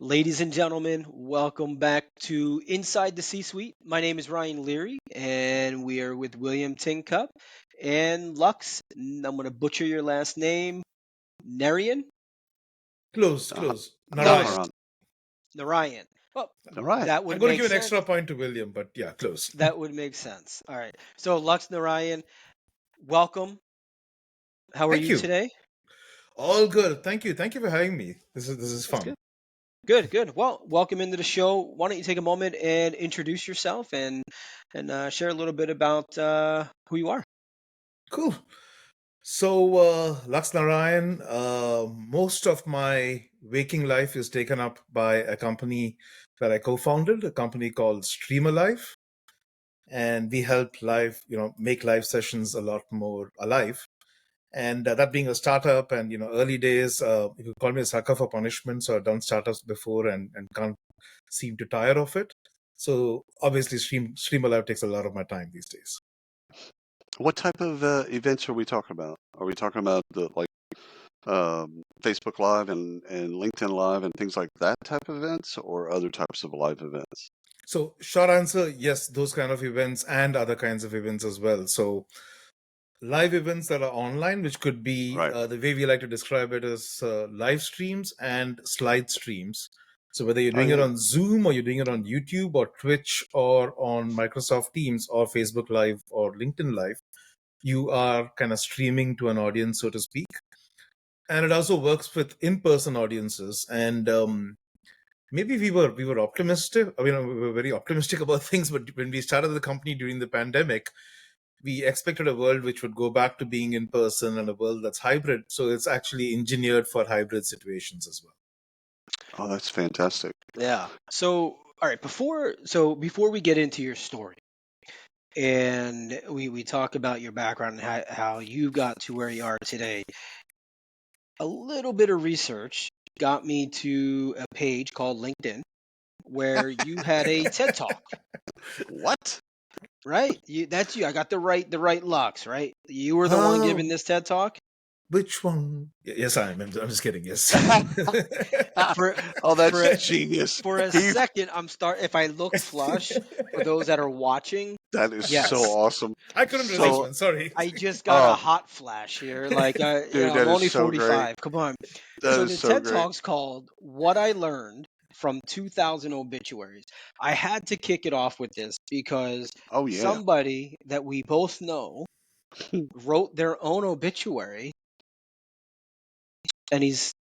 Ladies and gentlemen, welcome back to Inside the C-Suite. My name is Ryan Leary, and we are with William Tincup and Lux. I'm going to butcher your last name, Narayan? Close, Uh, close. Close. Narayan. Narayan. Narayan. Well, All right. that I'm would going to make give an sense. extra point to William, but yeah, close. That would make sense. All right. So, Lux Narayan, welcome. How are Thank you you. today? All good. Thank you. Thank you for having me. This is That's fun. good. Good, good. Well, welcome into the show. Why don't you take a moment and introduce yourself and share a little bit about who you are? Cool. So, Lux Narayan, most of my waking life is taken up by a company that I co-founded, a company called Stream Alive, and we help make live sessions a lot more alive. And that being a startup and early days, you could call me a sucker for punishment. So I've done startups before and can't seem to tire of it. So obviously, Stream Alive takes a lot of my time these days. What type of events are we talking about? Are we talking about the Facebook Live and LinkedIn Live and things like that type of events, or other types of live events? So short answer, yes, those kind of events and other kinds of events as well. So live events that are online, which could be Right. the way we like to describe it as live streams and slide streams. So whether you're Oh doing it yeah. on Zoom or you're doing it on YouTube or Twitch or on Microsoft Teams or Facebook Live or LinkedIn Live, you are kind of streaming to an audience, so to speak. And it also works with in-person audiences. And maybe we were optimistic. I mean, we were very optimistic about things, but when we started the company during the pandemic, we expected a world which would go back to being in person and a world that's hybrid. So it's actually engineered for hybrid situations as well. Oh, that's fantastic. Yeah. So, all right, before we get into your story and we talk about your background and how you got to where you are today, a little bit of research got me to a page called LinkedIn where you had a TED Talk, What? right? That's you. I got the right Lux, right? You were the one giving Oh, this TED Talk. which one? Yes, I am. I'm just kidding. Yes. For Oh, for that's a, genius. for a He. second, if I look flush for those that are watching, That is so yes. awesome. I couldn't resist, So, man. Sorry. I just got a oh, hot flash here. Like, dude, I'm that is only so great. 45. Come on. That So is the so TED great. Talk's called "What I Learned from 2000 Obituaries." I had to kick it off with this because Oh yeah. somebody that we both know wrote their own obituary, and he's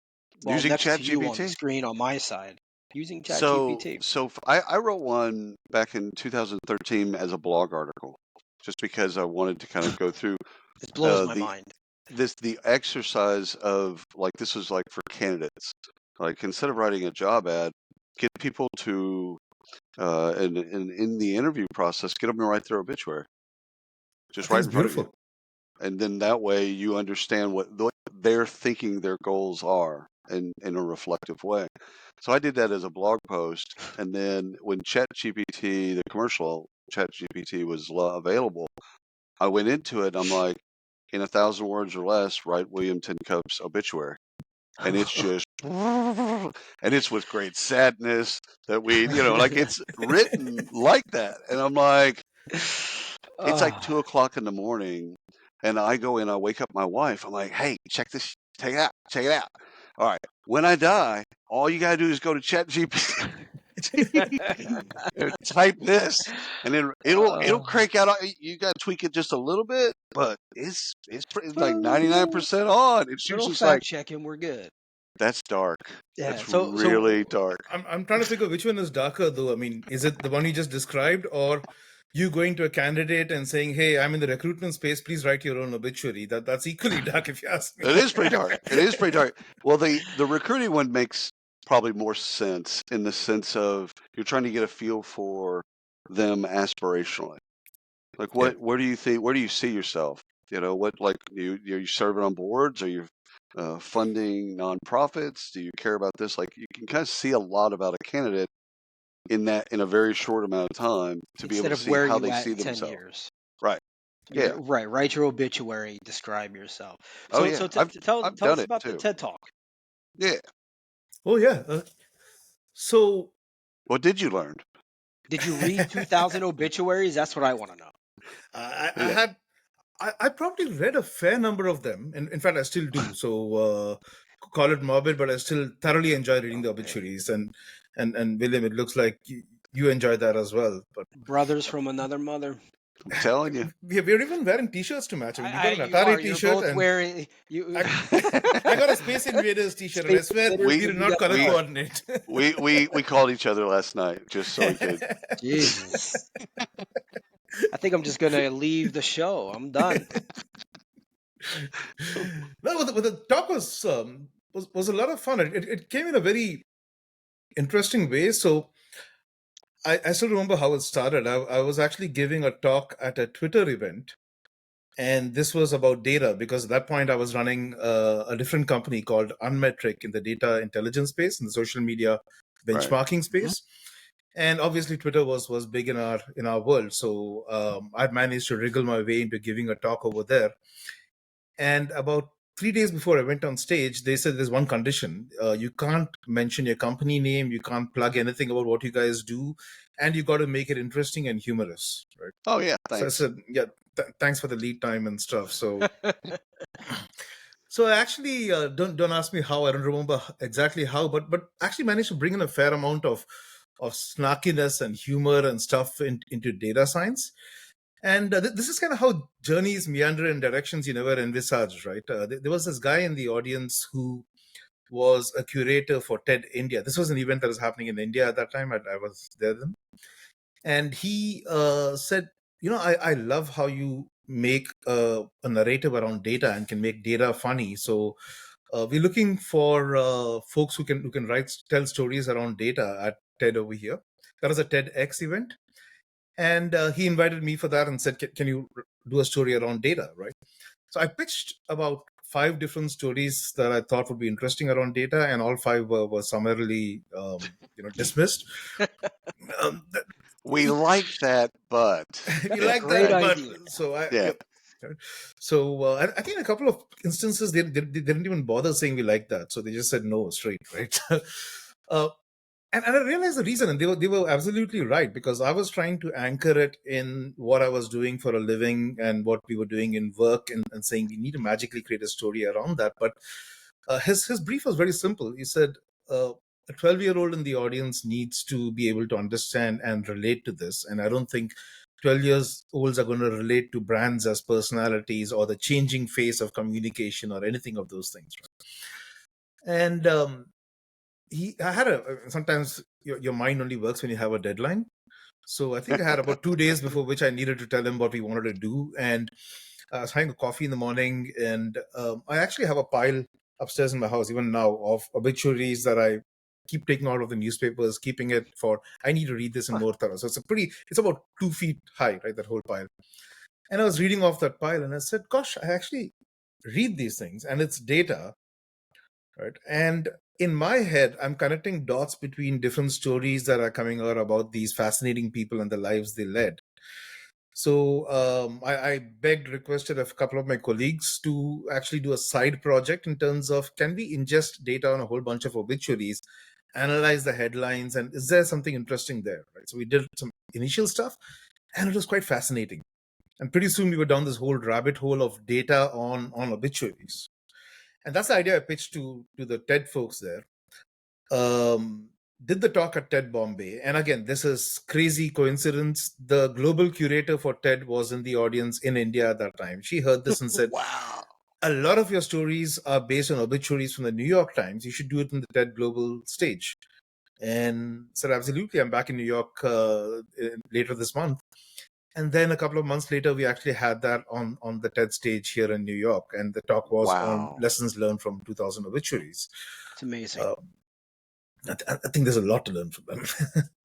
Using next to you on the ChatGPT. screen on my side using So, ChatGPT. I wrote one back in 2013 as a blog article, just because I wanted to kind of go through This blows my the mind. the exercise of, like, this was like for candidates. Like, instead of writing a job ad, get people to and in the interview process, get them to write their obituary, I just think right it's in front of you, beautiful. and then that way you understand what they're thinking their goals are in a reflective way. So I did that as a blog post, and then when ChatGPT, the commercial ChatGPT, was available, I went into it. I'm like, in 1,000 words or less, write William Tincup's obituary, and it's just, and it's with great sadness that like, it's written like that, and I'm like, it's like Ah, 2 o'clock in the morning, and I go in, I wake up my wife. I'm like, hey, check this, check it out. All right, when I die, all you gotta do is go to ChatGPT and type this, and then it'll ah. crank out. You gotta tweak it just a little bit, but it's like 99% on. It's Little just like, fact check and we're good. that's dark. Yeah. That's So really dark. I'm trying to figure which one is darker, though. I mean, is it the one you just described, or you going to a candidate and saying, "Hey, I'm in the recruitment space. Please write your own obituary." That's equally dark, if you ask me. It is pretty dark. It is pretty dark. Well, the recruiting one makes probably more sense, in the sense of you're trying to get a feel for them aspirationally. Like, Yeah. where do you think, where do you see yourself? What, like, you serving on boards? Are you funding nonprofits? Do you care about this? Like, you can kind of see a lot about a candidate in a very short amount of time, to be able instead to of see where how you they at see in 10 themselves. years, Right. you're Yeah. right. Write your obituary. Describe yourself. Oh So yeah. tell I've tell done us it about the too. TED Talk. Yeah. Oh yeah. So What did you learn? Did you read 2,000 obituaries? That's what I want to know. I Yeah. had I probably read a fair number of them. In fact, I still do. So call it morbid, but I still thoroughly enjoy reading the Okay. obituaries. And William, it looks like you enjoy that as well. But Brothers from another mother. I'm telling you. we're even wearing T-shirts to match. I mean, you got an You are. Atari You're T-shirt, both and wearing you. I, I got a Space Invaders T-shirt, and Space I swear Invaders, we we did you not got color we coordinate. we called each other last night just so we could. Jesus. I think I'm just gonna leave the show. I'm done. No, but the talk was a lot of fun. It came in a very interesting way. So I still remember how it started. I was actually giving a talk at a Twitter event, and this was about data because at that point I was running a different company called Unmetric in the data intelligence space, in the social media Right. benchmarking space. And obviously, Twitter was big in our world. So I managed to wriggle my way into giving a talk over there. And about 3 days before I went on stage, they said there's one condition: you can't mention your company name, you can't plug anything about what you guys do, and you got to make it interesting and humorous, right? Oh yeah, So I thanks. said, yeah, thanks for the lead time and stuff. So I actually don't ask me how. I don't remember exactly how, but actually managed to bring in a fair amount of snarkiness and humor and stuff into data science. And this is kind of how journeys meander in directions you never envisaged, right? There was this guy in the audience who was a curator for TED India. This was an event that was happening in India at that time. I was there then. And he said, I love how you make a narrative around data and can make data funny. So we're looking for folks who can tell stories around data at TED over here. That was a TEDx event. And he invited me for that and said, can you do a story around data, right? So I pitched about 5 different stories that I thought would be interesting around data, and all 5 were summarily dismissed. We like that, but We That's a like great that, but idea. so yeah. so I think in a couple of instances they didn't even bother saying we like that, so they just said no straight, right? uh, and I realized the reason, and they were absolutely right, because I was trying to anchor it in what I was doing for a living and what we were doing in work, and saying we need to magically create a story around that. But his brief was very simple. He said, a 12-year-old in the audience needs to be able to understand and relate to this, and I don't think 12 years olds are going to relate to brands as personalities or the changing face of communication or anything of those things, right? And I had sometimes your mind only works when you have a deadline. So I think I had about 2 days before which I needed to tell him what we wanted to do. And I was having a coffee in the morning, and I actually have a pile upstairs in my house, even now, of obituaries that I keep taking out of the newspapers, keeping it for, I need to read this in Huh. more thorough. So it's about 2 feet high, right? That whole pile. And I was reading off that pile, and I said, gosh, I actually read these things, and it's data, right? And in my head, I'm connecting dots between different stories that are coming out about these fascinating people and the lives they led. So I begged, requested a couple of my colleagues to actually do a side project in terms of, can we ingest data on a whole bunch of obituaries, analyze the headlines, and is there something interesting there? Right. So we did some initial stuff, and it was quite fascinating. And pretty soon we were down this whole rabbit hole of data on obituaries. And that's the idea I pitched to the TED folks there. Did the talk at TED Bombay. And again, this is crazy coincidence. The global curator for TED was in the audience in India at that time. She heard this and said, Wow. a lot of your stories are based on obituaries from the New York Times. You should do it in the TED global stage. And said, absolutely. I'm back in New York later this month. And then a couple of months later, we actually had that on the TED stage here in New York. And the talk was on Wow. lessons learned from 2000 obituaries. It's amazing. I think there's a lot to learn from them.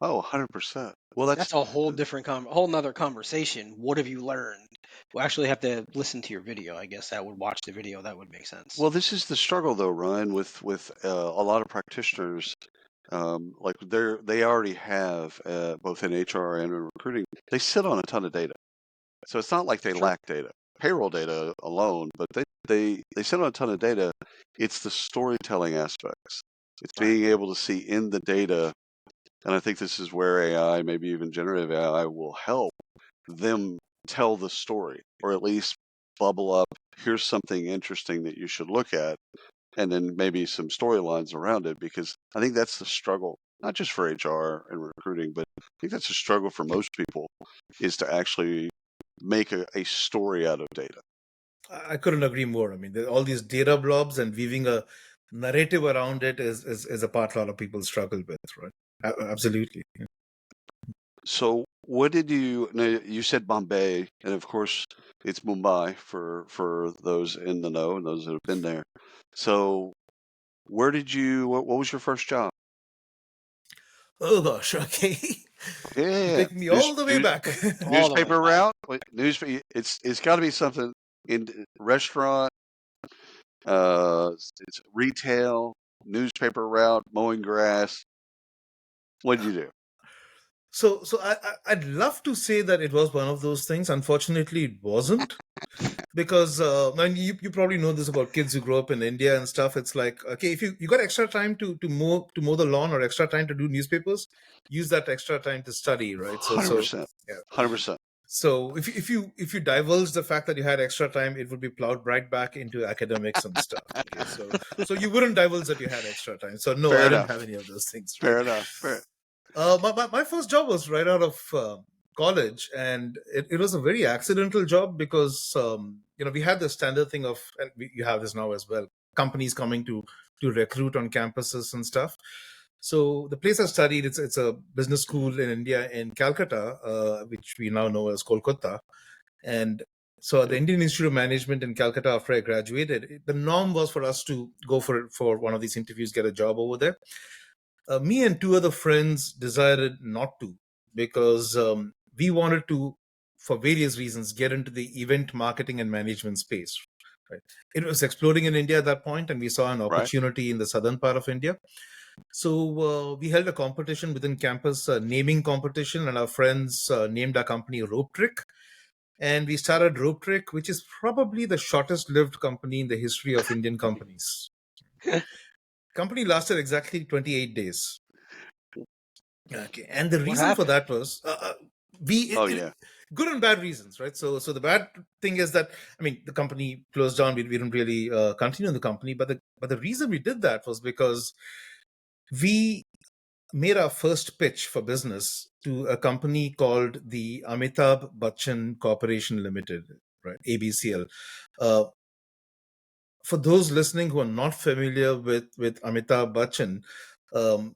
Oh, 100%. Well, That's a whole different whole nother conversation. What have you learned? We'll actually have to listen to your video. I guess that would watch the video. That would make sense. well, this is the struggle though, Ryan, with a lot of practitioners. Like they already have both in HR and in recruiting, they sit on a ton of data. So it's not like they Sure. lack data, payroll data alone, but they sit on a ton of data. It's the storytelling aspects It's Right. being able to see in the data, and I think this is where AI, maybe even generative AI, will help them tell the story, or at least bubble up, here's something interesting that you should look at, and then maybe some storylines around it, because I think that's the struggle, not just for HR and recruiting, but I think that's a struggle for most people, is to actually make a story out of data. I couldn't agree more. I mean, all these data blobs and weaving a narrative around it is a part a lot of people struggle with, right? Absolutely. Yeah. So what did you said Bombay, and of course it's Mumbai for those in the know and those that have been there. So what was your first job? Oh gosh, okay. You're Yeah, taking me all the way back. All the way newspaper back. route. Newspaper. It's got to be something in restaurant. It's retail, newspaper route, mowing grass. What did you do? I'd love to say that it was one of those things. Unfortunately, it wasn't. Because and you probably know this about kids who grow up in India and stuff. It's like, okay, if you got extra time to mow the lawn, or extra time to do newspapers, use that extra time to study, right? So Hundred so percent, yeah. 100%. So if you divulge the fact that you had extra time, it would be plowed right back into academics and stuff. Okay, so you wouldn't divulge that you had extra time. So no, Fair I didn't have enough. any of those things, right? Fair enough. Fair. My first job was right out of college, and it was a very accidental job because we had the standard thing of, and you have this now as well, companies coming to recruit on campuses and stuff. So the place I studied, it's a business school in India in Calcutta, which we now know as Kolkata, and so at the Indian Institute of Management in Calcutta, after I graduated, the norm was for us to go for one of these interviews, get a job over there. Me and two other friends decided not to, because we wanted to, for various reasons, get into the event marketing and management space. Right? It was exploding in India at that point, and we saw an Right. opportunity in the southern part of India. So we held a competition within campus, a naming competition, and our friends named our company Rope Trick. And we started Rope Trick, which is probably the shortest lived company in the history of Indian companies. Company lasted exactly 28 days. Okay, and the What reason for happened? that was Oh yeah. good and bad reasons, right? So the bad thing is that, I mean, the company closed down. We didn't really continue the company, but the reason we did that was because we made our first pitch for business to a company called the Amitabh Bachchan Corporation Limited, right? ABCL. Uh, for those listening who are not familiar with Amitabh Bachchan, um,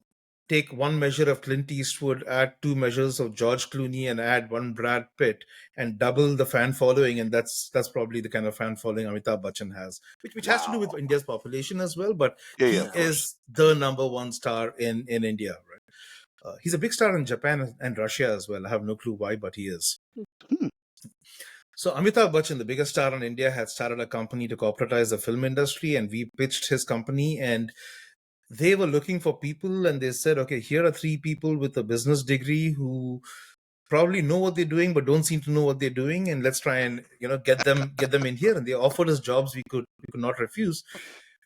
take one measure of Clint Eastwood, add two measures of George Clooney, and add one Brad Pitt, and double the fan following, and that's probably the kind of fan following Amitabh Bachchan has, which has to do with Wow. India's population as well. But Yeah, yeah, he of course. is the number one star in India, right? He's a big star in Japan and Russia as well. I have no clue why, but he is. Hmm. So Amitabh Bachchan, the biggest star in India, had started a company to corporatize the film industry, and we pitched his company, and they were looking for people, and they said, okay, here are three people with a business degree who probably know what they're doing but don't seem to know what they're doing, and let's try and get them in here. And they offered us jobs we could not refuse.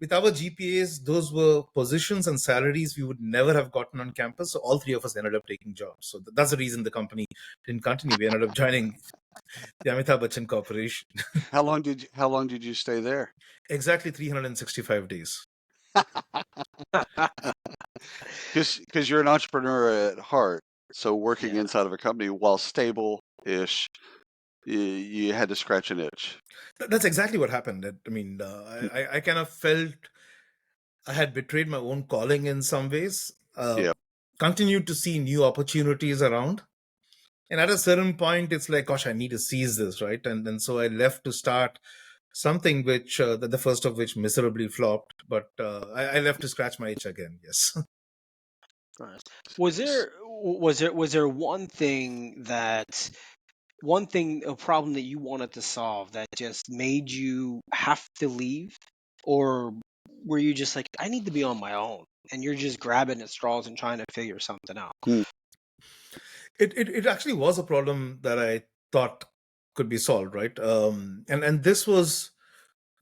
With our GPAs, those were positions and salaries we would never have gotten on campus. So all three of us ended up taking jobs. So that's the reason the company didn't continue. We ended up joining the Amitabh Bachchan Corporation. How long did you stay there? Exactly 365 days. Because you're an entrepreneur at heart, so working Yeah. inside of a company, while stable-ish, you had to scratch an itch. That's exactly what happened. I mean, I kind of felt I had betrayed my own calling in some ways. Yeah. Continued to see new opportunities around. And at a certain point, it's like, gosh, I need to seize this, right? And so I left to start something which, the first of which miserably flopped. But I left to scratch my itch again, yes. Right. Was there a problem that you wanted to solve that just made you have to leave? Or were you just like, I need to be on my own, and you're just grabbing at straws and trying to figure something out? Hmm. It actually was a problem that I thought could be solved, right? And this was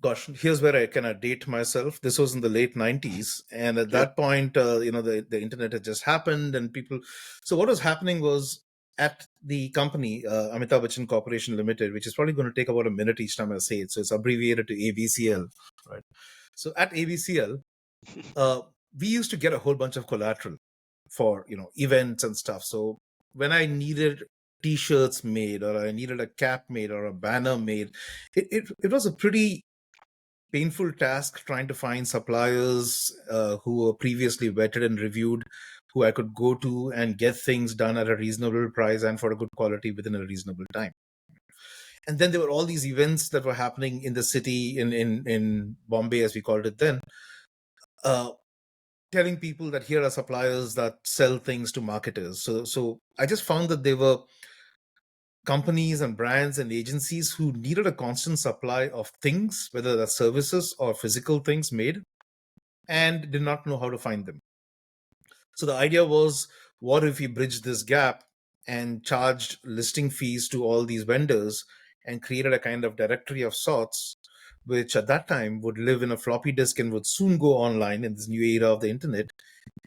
Gosh, here's where I kind of date myself. This was in the late 90s. And at Yep. that point, the internet had just happened and people. So what was happening was at the company, Amitabh Bachchan Corporation Limited, which is probably going to take about a minute each time I say it. So it's abbreviated to ABCL, right? So at ABCL, uh, we used to get a whole bunch of collateral for, events and stuff. So when I needed t-shirts made or I needed a cap made or a banner made, it was a pretty painful task trying to find suppliers who were previously vetted and reviewed, who I could go to and get things done at a reasonable price and for a good quality within a reasonable time. And then there were all these events that were happening in the city, in Bombay, as we called it then, uh, telling people that here are suppliers that sell things to marketers. So I just found that there were companies and brands and agencies who needed a constant supply of things, whether that's services or physical things made, and did not know how to find them. So the idea was, what if we bridge this gap and charged listing fees to all these vendors and created a kind of directory of sorts, which at that time would live in a floppy disk and would soon go online in this new era of the internet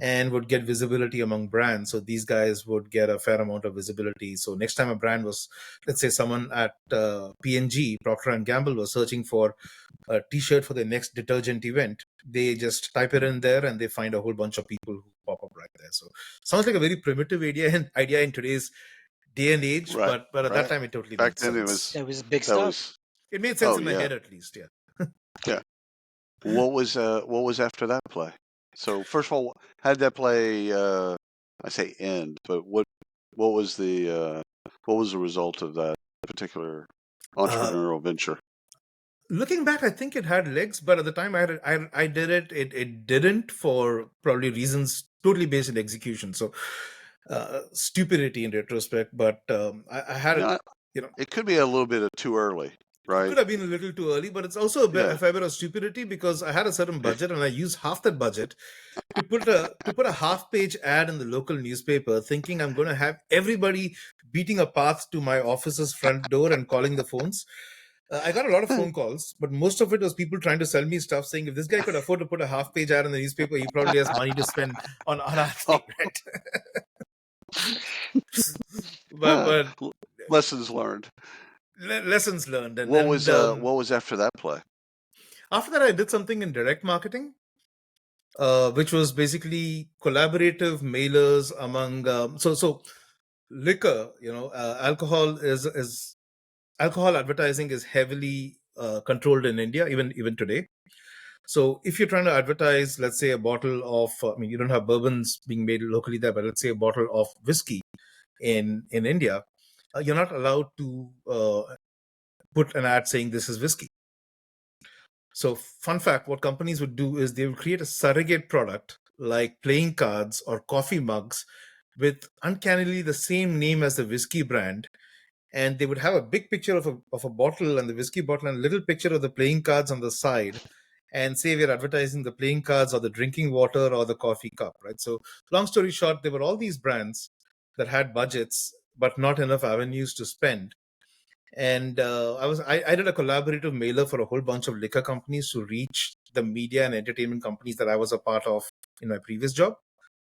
and would get visibility among brands. So these guys would get a fair amount of visibility. So next time a brand was, let's say someone at P&G, Procter and Gamble, was searching for a t-shirt for their next detergent event, they just type it in there and they find a whole bunch of people who pop up right there. So sounds like a very primitive idea in today's day and age, Right. but at that Right. time it totally Back made then sense. It was big that stuff. was It made sense oh in my yeah. head, at least. Yeah. Yeah. What was after that play? So first of all, how did that play? I say end, but what was the result of that particular Uh, entrepreneurial venture? Looking back, I think it had legs, but at the time I did it didn't, for probably reasons totally based in execution. So stupidity in retrospect, but I had You it. know, it could be a little bit of too early, It right? could have been a little too early, but it's also a Yeah. fair bit of stupidity because I had a certain budget and I used half that budget to put a half-page ad in the local newspaper, thinking I'm going to have everybody beating a path to my office's front door and calling the phones. I got a lot of phone calls, but most of it was people trying to sell me stuff, saying if this guy could afford to put a half-page ad in the newspaper, he probably has money to spend on our thing, right? but Lessons learned. lessons learned, and What was after that play? after that, I did something in direct marketing, which was basically collaborative mailers among. So liquor, alcohol advertising is heavily controlled in India, even today. So if you're trying to advertise, let's say a bottle of, you don't have bourbons being made locally there, but let's say a bottle of whiskey in India, you're not allowed to put an ad saying this is whiskey. So, fun fact, what companies would do is they would create a surrogate product like playing cards or coffee mugs with uncannily the same name as the whiskey brand. And they would have a big picture of a bottle and the whiskey bottle and a little picture of the playing cards on the side and say we're advertising the playing cards or the drinking water or the coffee cup, right? So, long story short, there were all these brands that had budgets but not enough avenues to spend, and I did a collaborative mailer for a whole bunch of liquor companies to reach the media and entertainment companies that I was a part of in my previous job,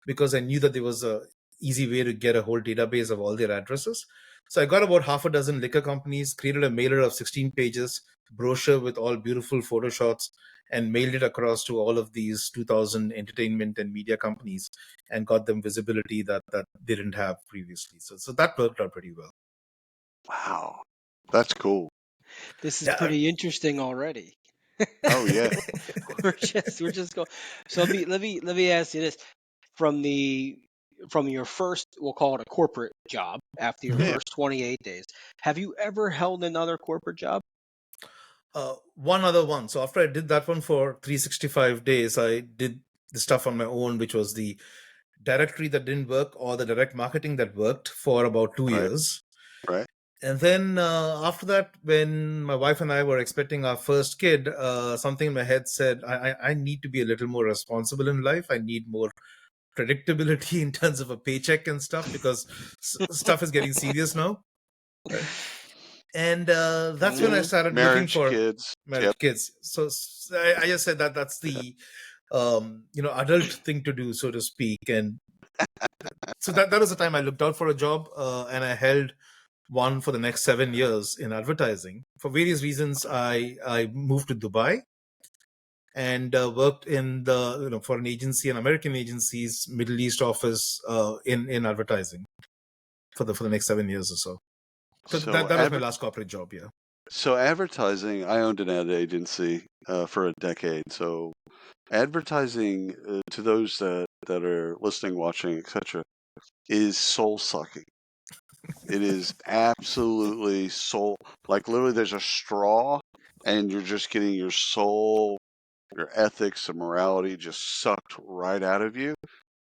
because I knew that there was a easy way to get a whole database of all their addresses. So I got about half a dozen liquor companies, created a mailer of 16 pages, brochure with all beautiful photo shots, and mailed it across to all of these 2,000 entertainment and media companies, and got them visibility that they didn't have previously. So that worked out pretty well. Wow, that's cool. This is Yeah. pretty interesting already. Oh yeah. We're just going. So let me ask you this: from the from your first, we'll call it a corporate job, after your Mhm. Yeah. first 28 days, have you ever held another corporate job? One other one. So after I did that one for 365 days, I did the stuff on my own, which was the directory that didn't work or the direct marketing that worked for about two Right. years. Right. And then after that, when my wife and I were expecting our first kid, something in my head said, I need to be a little more responsible in life. I need more predictability in terms of a paycheck and stuff, because stuff is getting serious now. Right. And that's when I started looking Marriage, for kids. Yep. married kids. So I just said that that's the adult thing to do, so to speak. And so that was the time I looked out for a job, and I held one for the next 7 years in advertising. For various reasons, I moved to Dubai and worked in the for an agency, an American agency's Middle East office in advertising for the next 7 years or so. So So that was my last corporate job. Yeah. so advertising. I owned an ad agency for a decade. So advertising, to those that are listening, watching, etc., is soul sucking. It is absolutely soul. Like literally, there's a straw, and you're just getting your soul, your ethics, and morality just sucked right out of you.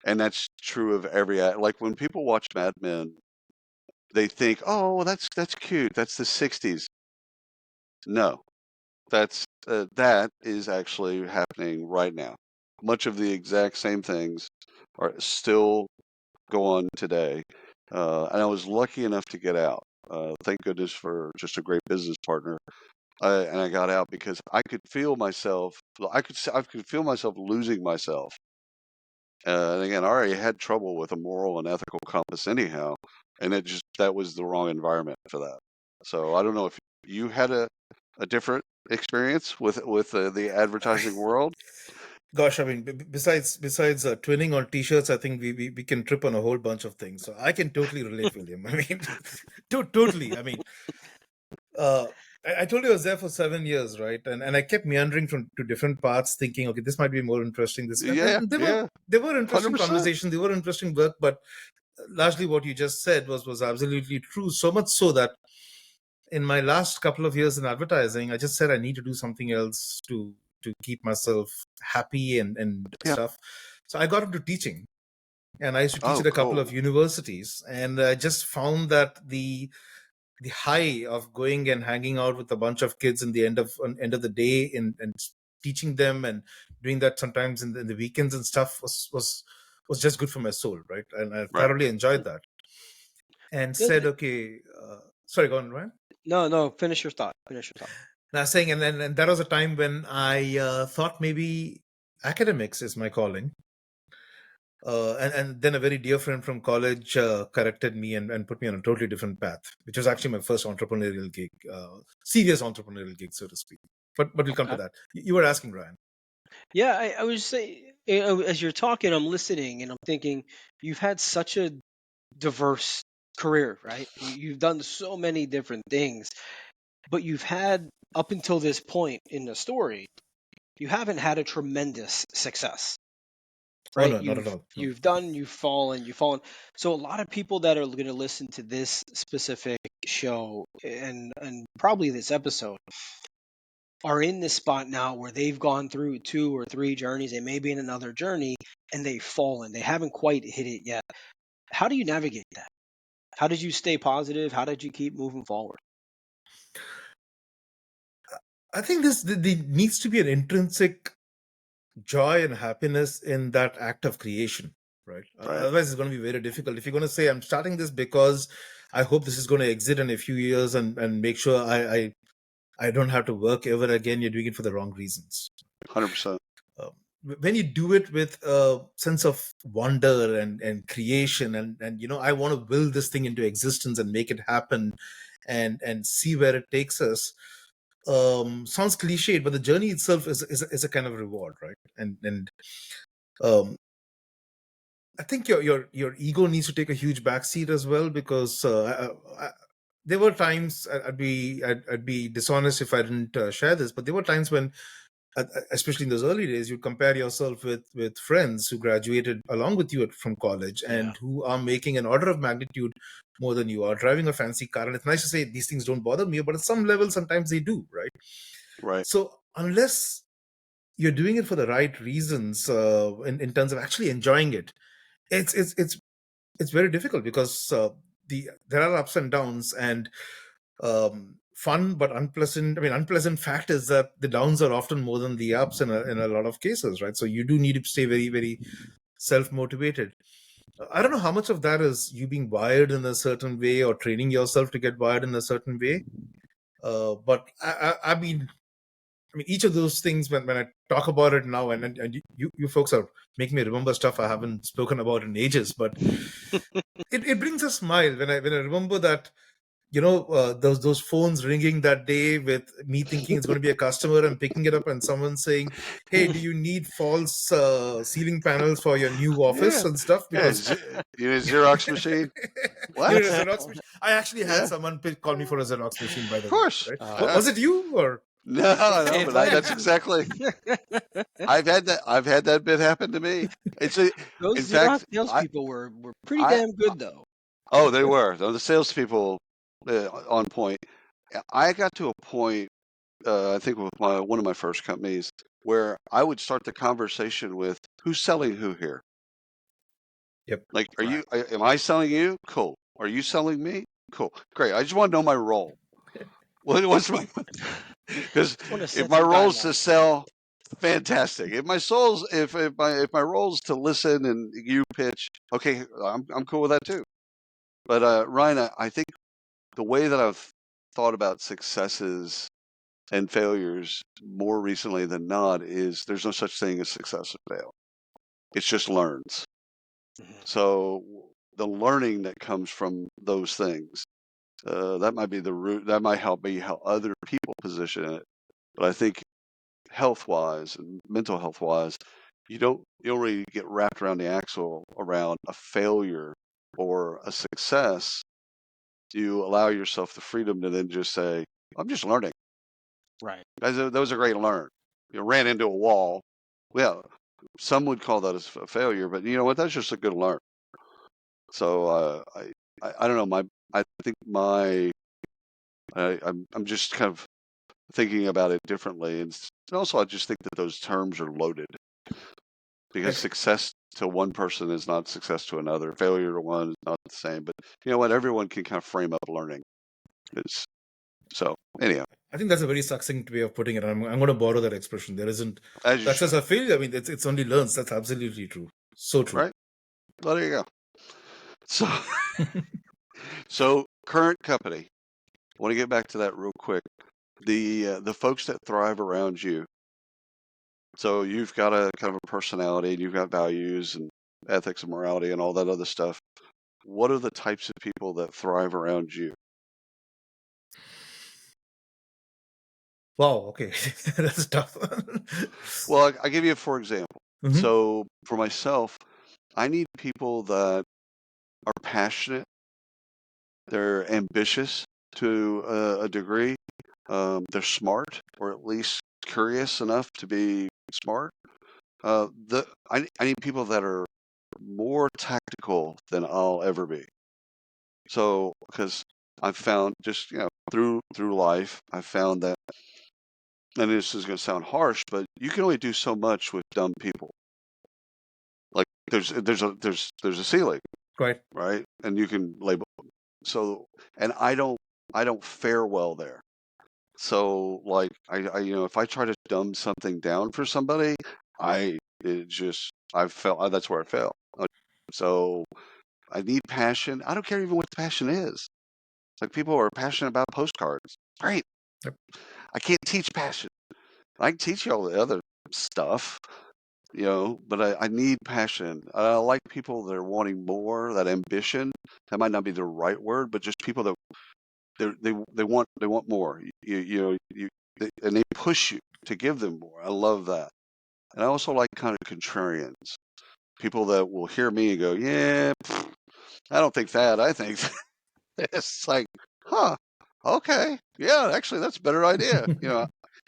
And that's true of every ad. Like when people watch Mad Men, they think, "Oh, well, that's cute. That's the '60s." No, that is actually happening right now. Much of the exact same things are still go on today. And I was lucky enough to get out. Thank goodness for just a great business partner. And I got out because I could feel myself. I could feel myself losing myself. And again, I already had trouble with a moral and ethical compass anyhow, and that was the wrong environment for that. So I don't know if you had a different experience with the advertising world. Gosh, I mean, besides twinning on t-shirts, I think we can trip on a whole bunch of things. So I can totally relate, William. I mean, totally. I mean, uh, I told you I was there for 7 years, right? And I kept meandering to different parts, thinking, okay, this might be more interesting. This Yeah, and yeah, they were interesting 100%. conversations, they were interesting work, but largely what you just said was absolutely true. So much so that in my last couple of years in advertising, I just said I need to do something else to keep myself happy and Yeah. stuff. So I got into teaching, and I used to teach Oh, at a couple cool. of universities, and I just found that the high of going and hanging out with a bunch of kids in the end of the day and teaching them and doing that sometimes in the weekends and stuff was just good for my soul, right? And I Right. thoroughly enjoyed that. And Yeah, said, okay, sorry, go on, Ryan. no. Finish your thought. Finish your thought. Now, saying, and that was a time when I thought maybe academics is my calling. And then a very dear friend from college corrected me and put me on a totally different path, which was actually my first entrepreneurial gig, serious entrepreneurial gig, so to speak. But we'll come to Okay. that. You were asking, Ryan. Yeah, I was saying, as you're talking, I'm listening and I'm thinking you've had such a diverse career, right? You've done so many different things, but you've had up until this point in the story, you haven't had a tremendous success, Oh, right? no, not at all. No. You've fallen. So a lot of people that are going to listen to this specific show and probably this episode are in this spot now where they've gone through 2 or 3 journeys. They may be in another journey and they've fallen. They haven't quite hit it yet. How do you navigate that? How did you stay positive? How did you keep moving forward? I think there needs to be an intrinsic joy and happiness in that act of creation, right? Right. Otherwise, it's going to be very difficult. If you're going to say, I'm starting this because I hope this is going to exit in a few years and make sure I don't have to work ever again, you're doing it for the wrong reasons. 100%. Um, when you do it with a sense of wonder and creation and I want to will this thing into existence and make it happen and see where it takes us, sounds cliched, but the journey itself is a kind of reward, right? And um, I think your ego needs to take a huge backseat as well, because there were times I'd be dishonest if I didn't share this, but there were times when, especially in those early days, you compare yourself with friends who graduated along with you from college Yeah. and who are making an order of magnitude more than you are, driving a fancy car. And it's nice to say these things don't bother me, but at some level, sometimes they do, right? Right. So unless you're doing it for the right reasons, in terms of actually enjoying it, it's very difficult, because there are ups and downs, and fun but unpleasant. I mean, unpleasant fact is that the downs are often more than the ups in a lot of cases, right? So you do need to stay very, very self-motivated. I don't know how much of that is you being wired in a certain way or training yourself to get wired in a certain way. But I mean, each of those things, when I talk about it now, and you folks are making me remember stuff I haven't spoken about in ages, but it brings a smile when I remember that, those phones ringing that day with me thinking it's going to be a customer and picking it up and someone saying, "Hey, do you need false ceiling panels for your new office Yeah. and stuff?" Yeah. Because You need a Xerox machine? you need a What? Xerox machine. I actually had Yeah. someone call me for a Xerox machine, by Of the way. course. Right? Yeah. Was it you or? No, no, If but I that's exactly. I've had that. I've had that bit happen to me. It's a. In those Xerox fact, salespeople were pretty I. damn good though. Oh, they were. The salespeople on point. I got to a point. I think with one of my first companies where I would start the conversation with, "Who's selling who here? Yep. Like, Right. Am I selling you? Cool. Are you selling me? Cool. Great. I just want to know my role. What's my? Because Just want to if set my some role is to guidelines. sell, fantastic. If my role is to listen and you pitch, okay, I'm cool with that too. But Ryan, I think the way that I've thought about successes and failures more recently than not is there's no such thing as success or fail. It's just learns. Mhm. So the learning that comes from those things, that might be the root. That might help me how other people position it. But I think health wise and mental health wise, you don't really get wrapped around the axle around a failure or a success. You allow yourself the freedom to then just say, I'm just learning. Right. That was a great learn. You ran into a wall. Well, some would call that a failure, but you know what? That's just a good learn. So I don't know. I think I'm just kind of thinking about it differently, and also I just think that those terms are loaded because success to one person is not success to another. Failure to one is not the same. But you know what? Everyone can kind of frame up learning. It's, so anyhow, I think that's a very succinct way of putting it. I'm going to borrow that expression. There isn't as you success should, or failure. I mean, it's only learns. That's absolutely true. So true. right? Well, there you go. So so current company. I want to get back to that real quick. The folks that thrive around you. So you've got a kind of a personality, and you've got values and ethics and morality and all that other stuff. What are the types of people that thrive around you? Wow. Okay, that's tough. Well, I give you for example. Hmm. So for myself, I need people that are passionate, they're ambitious to a degree, they're smart or at least curious enough to be smart. I need people that are more tactical than I'll ever be. So because I've found just through life, I've found that, and this is going to sound harsh, but you can only do so much with dumb people. Like there's a ceiling, Right. right? And you can label. So, and I don't fare well there. So like if I try to dumb something down for somebody, I felt that's where I fell. So I need passion. I don't care even what the passion is. Like people are passionate about postcards. Great. Yep. I can't teach passion. I can teach you all the other stuff, but I need passion. I like people that are wanting more, that ambition. That might not be the right word, but just people that they want more. And they push you to give them more. I love that. And I also like kind of contrarians, people that will hear me and go, "Yeah, I don't think that. I think it's like, huh, okay, yeah, actually, that's a better idea."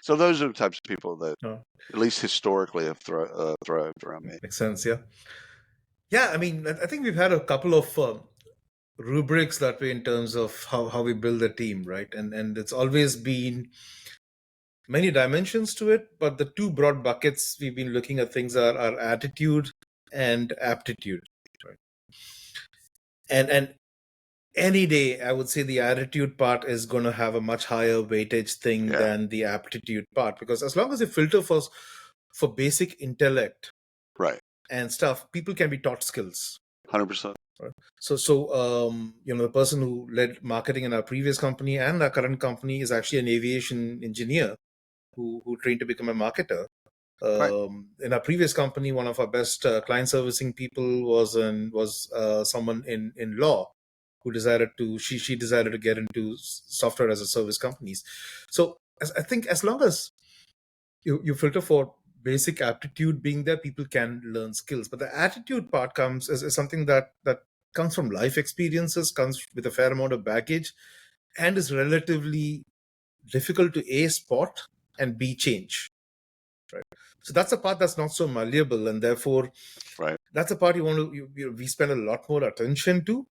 So those are the types of people that, Oh, at least historically, have thrived around me. makes sense. Yeah. Yeah. I mean, I think we've had a couple of rubrics that way in terms of how we build a team, right? And it's always been many dimensions to it, but the two broad buckets we've been looking at things are attitude and aptitude, right? And any day, I would say the attitude part is going to have a much higher weightage thing Yeah, than the aptitude part, because as long as you filter for basic intellect right, and stuff, people can be taught skills. 100%. Right? The person who led marketing in our previous company and our current company is actually an aviation engineer who trained to become a marketer. Right. In our previous company, one of our best client servicing people was someone in law who decided to she decided to get into software as a service companies. So I think as long as you filter for basic aptitude being there, people can learn skills. But the attitude part comes as something that comes from life experiences, comes with a fair amount of baggage, and is relatively difficult to A, spot, and B, change. Right. So that's a part that's not so malleable, and therefore Right. that's a part we spend a lot more attention to,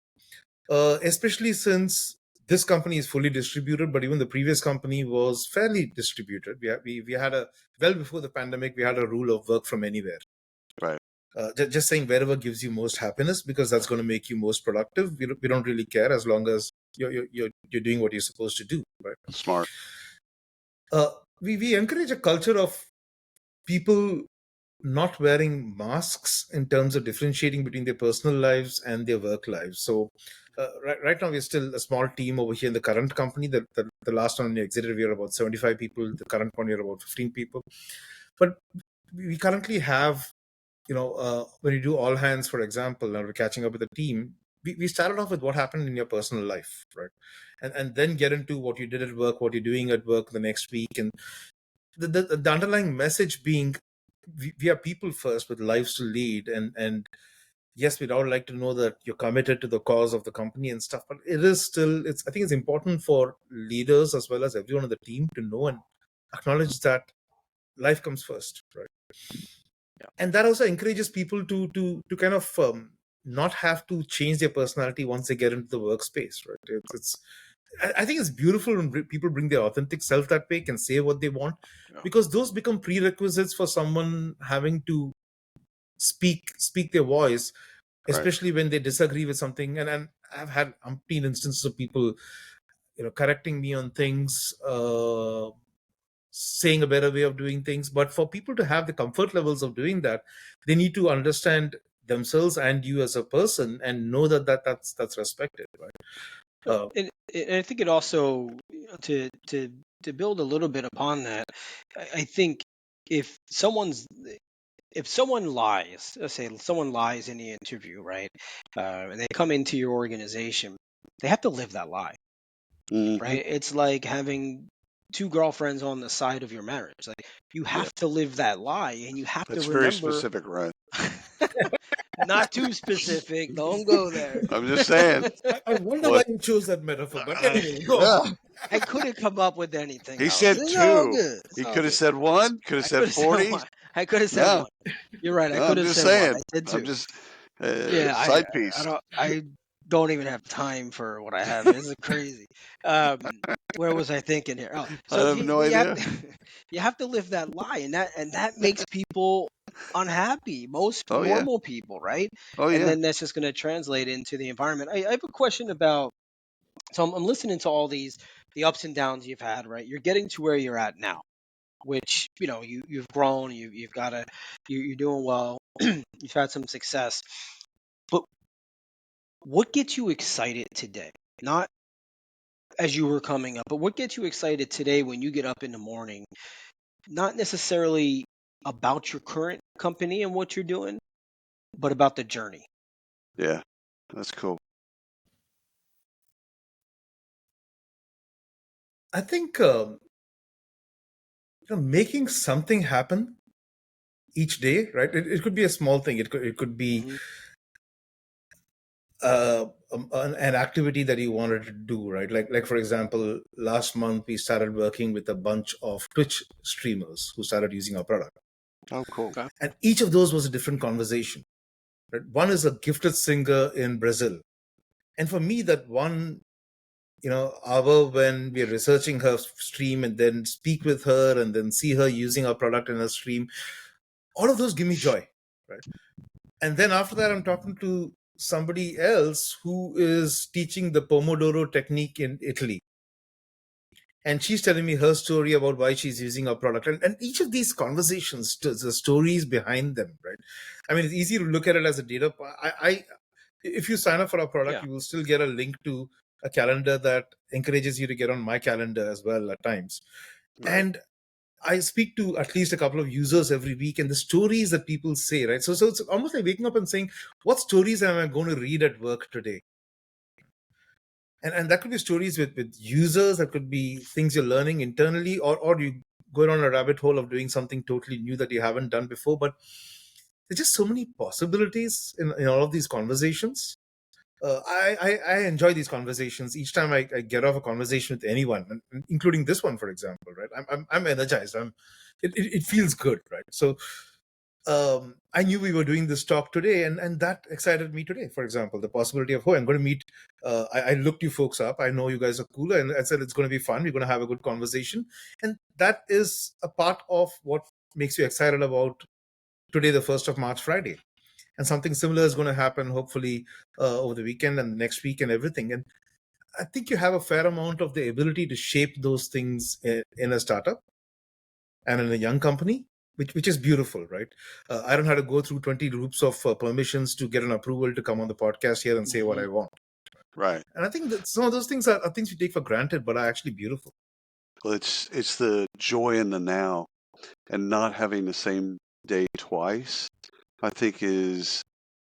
especially since this company is fully distributed, but even the previous company was fairly distributed. We had a well before the pandemic, we had a rule of work from anywhere. Right. Just saying wherever gives you most happiness, because that's going to make you most productive. We don't really care as long as you're doing what you're supposed to do. Right. Smart. We encourage a culture of people not wearing masks in terms of differentiating between their personal lives and their work lives. So right now we're still a small team over here in the current company. The last one we exited, we are about 75 people. The current one, we are about 15 people. But we currently have, when you do all hands, for example, and we're catching up with the team, we started off with what happened in your personal life, right? And then get into what you did at work, what you're doing at work the next week. And the underlying message being, we are people first with lives to lead, and yes, we'd all like to know that you're committed to the cause of the company and stuff, but I think it's important for leaders as well as everyone on the team to know and acknowledge that life comes first, right? Yeah. And that also encourages people to kind of not have to change their personality once they get into the workspace, right? I think it's beautiful when people bring their authentic self that way, can say what they want, Yeah. because those become prerequisites for someone having to speak their voice, especially when they disagree with something. And I've had umpteen instances of people, correcting me on things, saying a better way of doing things. But for people to have the comfort levels of doing that, they need to understand themselves and you as a person and know that's respected, right? And I think it also, to build a little bit upon that, I think if someone's if someone lies, let's say someone lies in the interview, right, and they come into your organization, they have to live that lie, Mhm. right? It's like having two girlfriends on the side of your marriage. Like, you Yeah. have to live that lie, and you have to That's very remember. specific, right? Not too specific. Don't go there. I'm just saying. I wonder why What? you chose that metaphor, but anyway, go on. Yeah. I couldn't come up with anything He else. said It's all two. good. It's He all could have good. said one. Could have I said could have said 40. one. I could have said No, one. You're right. I no. could I'm have just said one. I saying. said I'm two. just Yeah, side I piece. don't even have time for what I have. This is crazy. Um, where was I thinking here? Oh, I so have no you have idea. to, you have to live that lie, and that makes people unhappy. Most Oh yeah. normal people, right? Oh And yeah. then that's just going to translate into the environment. I have a question about. So I'm listening to all the ups and downs you've had, right? You're getting to where you're at now, which you've grown, you've got you're doing well, you've had some success. But what gets you excited today? Not as you were coming up, but what gets you excited today when you get up in the morning? Not necessarily about your current company and what you're doing, but about the journey. Yeah. That's cool. I think making something happen each day, right? It could be a small thing. It could be Hmm. an activity that you wanted to do, right? Like for example, last month we started working with a bunch of Twitch streamers who started using our product, Oh, cool. Okay. and each of those was a different conversation. Right? One is a gifted singer in Brazil, and for me, that one, hour when we're researching her stream and then speak with her and then see her using our product in her stream, all of those give me joy, right? And then after that, I'm talking to somebody else who is teaching the Pomodoro technique in Italy. And she's telling me her story about why she's using our product. And each of these conversations, the stories behind them, right? I mean, it's easy to look at it as a data. If you sign up for our product, Yeah. you will still get a link to a calendar that encourages you to get on my calendar as well at times. Right. And I speak to at least a couple of users every week, and the stories that people say, right? So it's almost like waking up and saying, what stories am I going to read at work today? And that could be stories with users, that could be things you're learning internally, or you go down a rabbit hole of doing something totally new that you haven't done before. But there's just so many possibilities in all of these conversations. I enjoy these conversations each time I get off a conversation with anyone, including this one, for example. Right, I'm energized. It feels good, right? So I knew we were doing this talk today, and that excited me today. For example, the possibility of, oh, I'm going to meet. I looked you folks up. I know you guys are cool, and I said it's going to be fun. We're going to have a good conversation, and that is a part of what makes you excited about today, the 1st of March, Friday. And something similar is going to happen, hopefully, over the weekend and next week and everything. And I think you have a fair amount of the ability to shape those things in a startup and in a young company, which is beautiful, right? I don't have to go through 20 groups of permissions to get an approval to come on the podcast here and say what I want. Right. And I think that some of those things are things we take for granted, but are actually beautiful. Well, it's the joy in the now, and not having the same day twice, I think is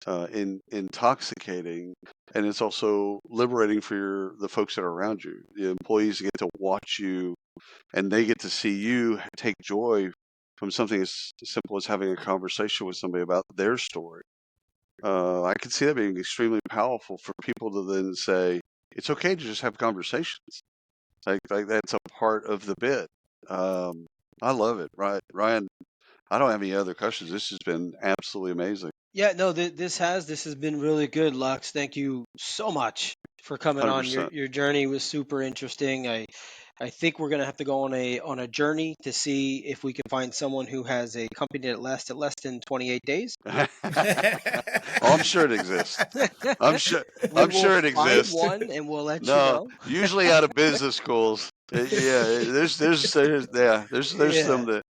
intoxicating, and it's also liberating for the folks that are around you. The employees get to watch you, and they get to see you take joy from something as simple as having a conversation with somebody about their story. I can see that being extremely powerful for people to then say, it's okay to just have conversations. Like that's a part of the bit. Um, I love it, right, Ryan? I don't have any other questions. This has been absolutely amazing. Yeah, no, this has been really good, Lux. Thank you so much for coming on. Your 100%. your journey was super interesting. I think we're gonna have to go on a journey to see if we can find someone who has a company that lasts at less than 28 days. Oh, I'm sure it exists. I'm sure. We I'm will sure it find exists. one and we'll let you No, know. usually out of business schools. Yeah, there's Yeah. some that.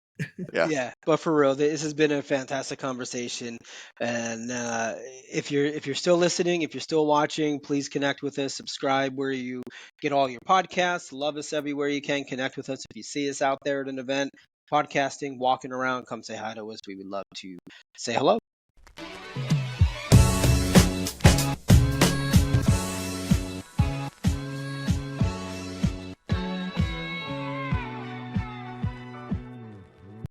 Yeah. Yeah, but for real, this has been a fantastic conversation. And if you're still listening, if you're still watching, please connect with us. Subscribe where you get all your podcasts. Love us everywhere you can. Connect with us if you see us out there at an event, podcasting, walking around. Come say hi to us. We would love to say hello.